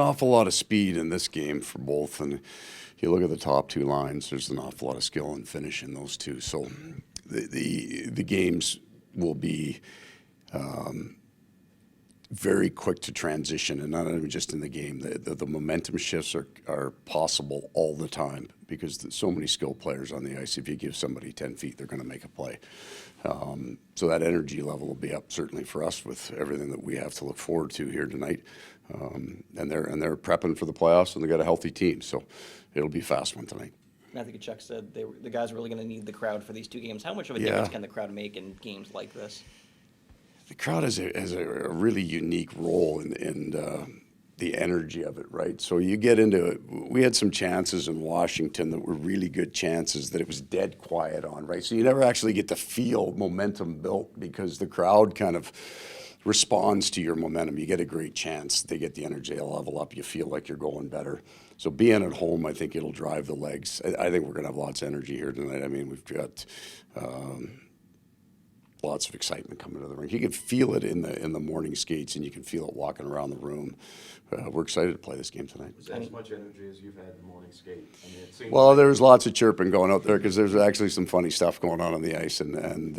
Awful lot of speed in this game for both, and you look at the top two lines, there's an awful lot of skill and finish in those two. So the games will be very quick to transition, and not even just in the game. The momentum shifts are possible all the time because there's so many skilled players on the ice. If you give somebody 10 feet, they're going to make a play. So that energy level will be up certainly for us with everything that we have to look forward to here tonight. And they're prepping for the playoffs, and they got a healthy team, so it'll be a fast one tonight. Matthew Tkachuk said the guys are really going to need the crowd for these two games. How much of a difference can the crowd make in games like this? The crowd has a really unique role in the energy of it, right? So you get into it. We had some chances in Washington that were really good chances that it was dead quiet on, right? So you never actually get to feel momentum built because the crowd kind of responds to your momentum. You get a great chance. They get the energy level up. You feel like you're going better. So being at home, I think it'll drive the legs. I think we're going to have lots of energy here tonight. I mean, we've got lots of excitement coming to the rink. You can feel it in the morning skates, and you can feel it walking around the room. We're excited to play this game tonight. Was that as much energy as you've had in the morning skate? I mean, it seems well, there's lots of chirping going out there because there's actually some funny stuff going on the ice, and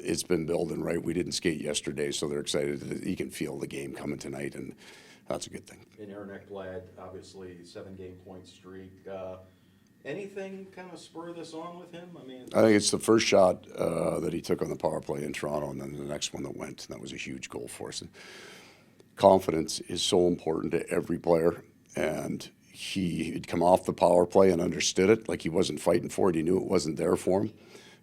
it's been building, right? We didn't skate yesterday, so they're excited that you can feel the game coming tonight, and that's a good thing. And Aaron Ekblad, obviously 7-game point streak. Anything kind of spur this on with him? I mean, I think it's the first shot that he took on the power play in Toronto, and then the next one that went, and that was a huge goal for us. And confidence is so important to every player, and he'd come off the power play and understood it, like he wasn't fighting for it. He knew it wasn't there for him.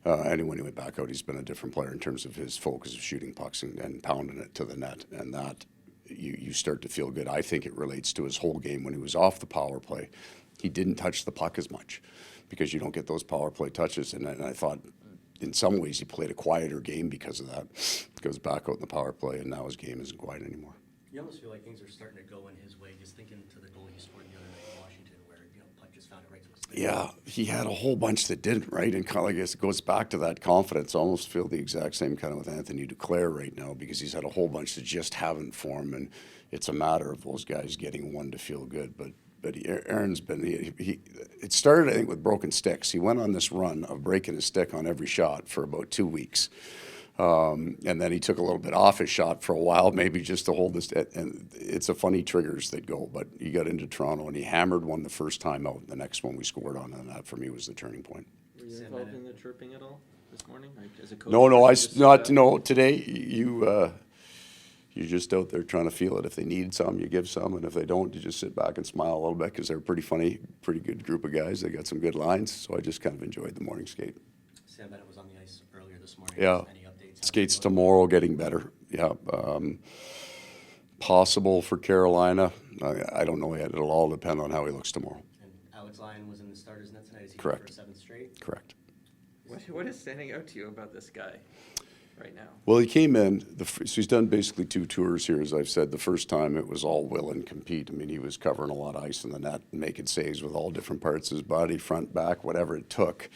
And when he went back out, he's been a different player in terms of his focus of shooting pucks and pounding it to the net, and that you start to feel good. I think it relates to his whole game. When he was off the power play, he didn't touch the puck as much because you don't get those power play touches. And I thought in some ways he played a quieter game because of that. Goes back out in the power play, and now his game isn't quiet anymore. You almost feel like things are starting to go in his way, just thinking to the goal he scored the other night in Washington where, puck just found it right to his face. Yeah, he had a whole bunch that didn't, right? And kind of, I guess it goes back to that confidence. I almost feel the exact same kind of with Anthony Duclair right now because he's had a whole bunch that just haven't formed, and it's a matter of those guys getting one to feel good. But Aaron's been, it started, I think, with broken sticks. He went on this run of breaking his stick on every shot for about 2 weeks. And then he took a little bit off his shot for a while, maybe just to hold this. And it's a funny triggers that go. But he got into Toronto, and he hammered one the first time out. The next one we scored on, and that for me was the turning point. Were you involved in the chirping at all this morning? Like, as a coach? No, today you're just out there trying to feel it. If they need some, you give some, and if they don't, you just sit back and smile a little bit because they're a pretty funny, pretty good group of guys. They got some good lines, so I just kind of enjoyed the morning skate. Sam Bennett was on the ice earlier this morning. Yeah. Any updates? Skates tomorrow, getting better. Yeah. Possible for Carolina. I don't know yet. It'll all depend on how he looks tomorrow. And Alex Lyon was in the starters net tonight. Is he Correct. for 7th straight? Correct. What is standing out to you about this guy right now? Well, he came in, so he's done basically 2 tours here, as I've said. The first time it was all will and compete. I mean, he was covering a lot of ice in the net and making saves with all different parts of his body, front, back, whatever it took.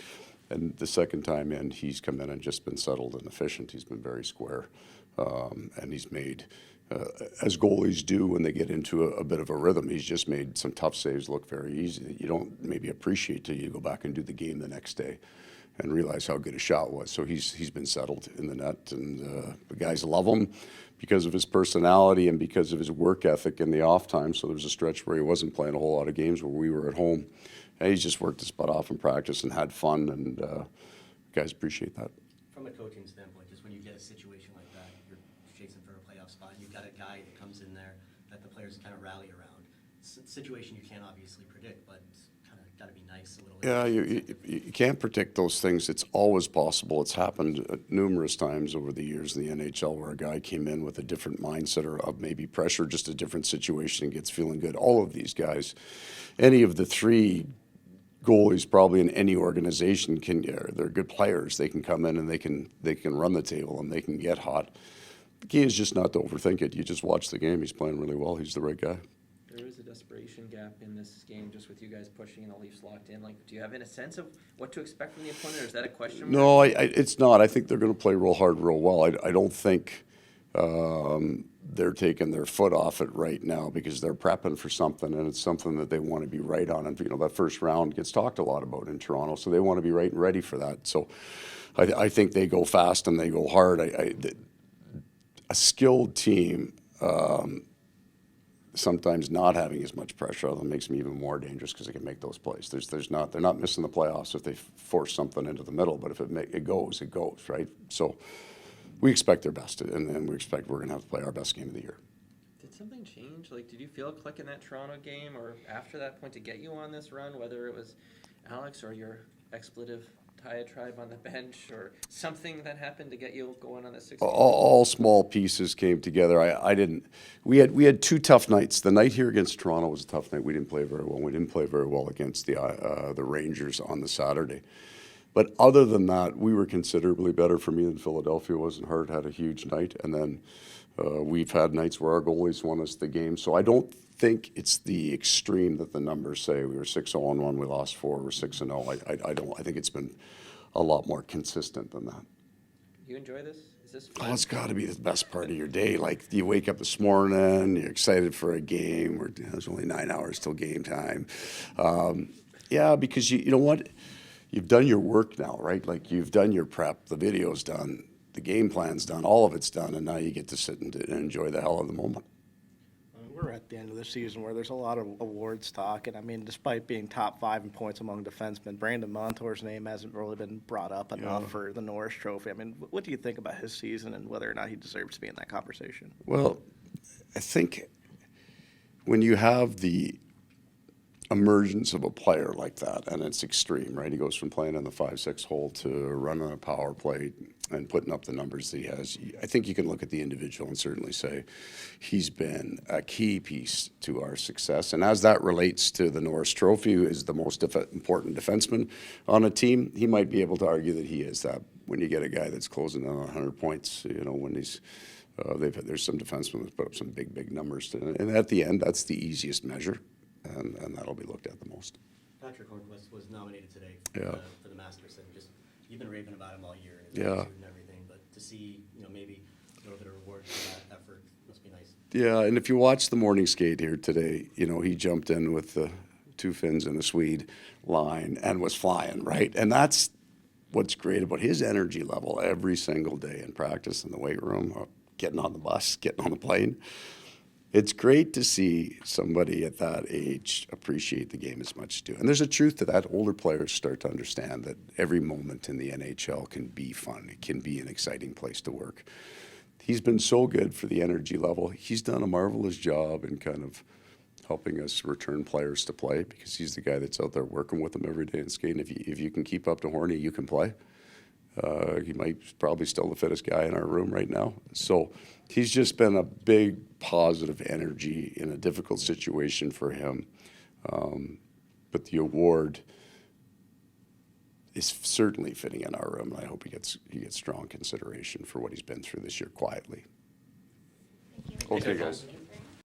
And the second time in, he's come in and just been settled and efficient. He's been very square. And he's made, as goalies do when they get into a bit of a rhythm, he's just made some tough saves look very easy that you don't maybe appreciate till you go back and do the game the next day and realize how good a shot was. So he's been settled in the net, and the guys love him because of his personality and because of his work ethic in the off time. So there was a stretch where he wasn't playing a whole lot of games where we were at home. And he's just worked his butt off in practice and had fun, and guys appreciate that. From a coaching standpoint, just when you get a situation like that, you're chasing for a playoff spot, you've got a guy that comes in there that the players kind of rally around. It's a situation you can't obviously predict, but it's kind of got to be nice a little bit. Yeah, you can't predict those things. It's always possible. It's happened numerous times over the years in the NHL where a guy came in with a different mindset or of maybe pressure, just a different situation, and gets feeling good. All of these guys, any of the 3 goalies probably in any organization they're good players. They can come in and they can run the table and they can get hot. The key is just not to overthink it. You just watch the game. He's playing really well. He's the right guy. There is a desperation gap in this game just with you guys pushing and the Leafs locked in. Like, do you have a sense of what to expect from the opponent, or is that a question mark? No, it's not. I think they're going to play real hard, real well. I don't think they're taking their foot off it right now because they're prepping for something, and it's something that they want to be right on. And that first round gets talked a lot about in Toronto, so they want to be right and ready for that. So I think they go fast and they go hard. A skilled team, sometimes not having as much pressure on them makes them even more dangerous because they can make those plays. They're not missing the playoffs if they force something into the middle, but if it goes, right? So we expect their best, and we expect we're going to have to play our best game of the year. Did something change? Like, did you feel a click in that Toronto game or after that point to get you on this run, whether it was Alex or your expletive diatribe on the bench or something that happened to get you going on the 6 All small pieces came together. I didn't. We had 2 tough nights. The night here against Toronto was a tough night. We didn't play very well. We didn't play very well against the Rangers on the Saturday. But other than that, we were considerably better for me than Philadelphia was, and Hart had a huge night. And then we've had nights where our goalies won us the game. So I don't think it's the extreme that the numbers say. We were 6-0-1, we lost 4, we're 6-0. I don't. I think it's been a lot more consistent than that. You enjoy this? Is this fun? Oh, it's got to be the best part of your day. Like, you wake up this morning, you're excited for a game. There's only 9 hours till game time. Yeah, because you know what? You've done your work now, right? Like, you've done your prep. The video's done. The game plan's done. All of it's done. And now you get to sit and enjoy the hell of the moment. We're at the end of the season where there's a lot of awards talk, and I mean, despite being top 5 in points among defensemen, Brandon Montour's name hasn't really been brought up enough for the Norris Trophy. I mean, what do you think about his season and whether or not he deserves to be in that conversation? Well, I think when you have the emergence of a player like that, and it's extreme, right? He goes from playing in the 5-6 hole to running a power play and putting up the numbers that he has. I think you can look at the individual and certainly say he's been a key piece to our success. And as that relates to the Norris Trophy, who is the most important defenseman on a team, he might be able to argue that he is that. When you get a guy that's closing in on 100 points, when he's there's some defensemen that put up some big numbers. And at the end, that's the easiest measure. And that'll be looked at the most. Patrick Hornquist was nominated today Yeah. for the Masters, and just you've been raving about him all year and Yeah. and everything. But to see, maybe a little bit of reward for that effort must be nice. Yeah, and if you watch the morning skate here today, he jumped in with the 2 Finns and a Swede line and was flying, right? And that's what's great about his energy level every single day in practice, in the weight room, getting on the bus, getting on the plane. It's great to see somebody at that age appreciate the game as much too. And there's a truth to that. Older players start to understand that every moment in the NHL can be fun. It can be an exciting place to work. He's been so good for the energy level. He's done a marvelous job in kind of helping us return players to play because he's the guy that's out there working with them every day and skating. If you can keep up to Horny, you can play. He might probably still the fittest guy in our room right now. So he's just been a big positive energy in a difficult situation for him. But the award is certainly fitting in our room, and I hope he gets strong consideration for what he's been through this year quietly. Okay, guys.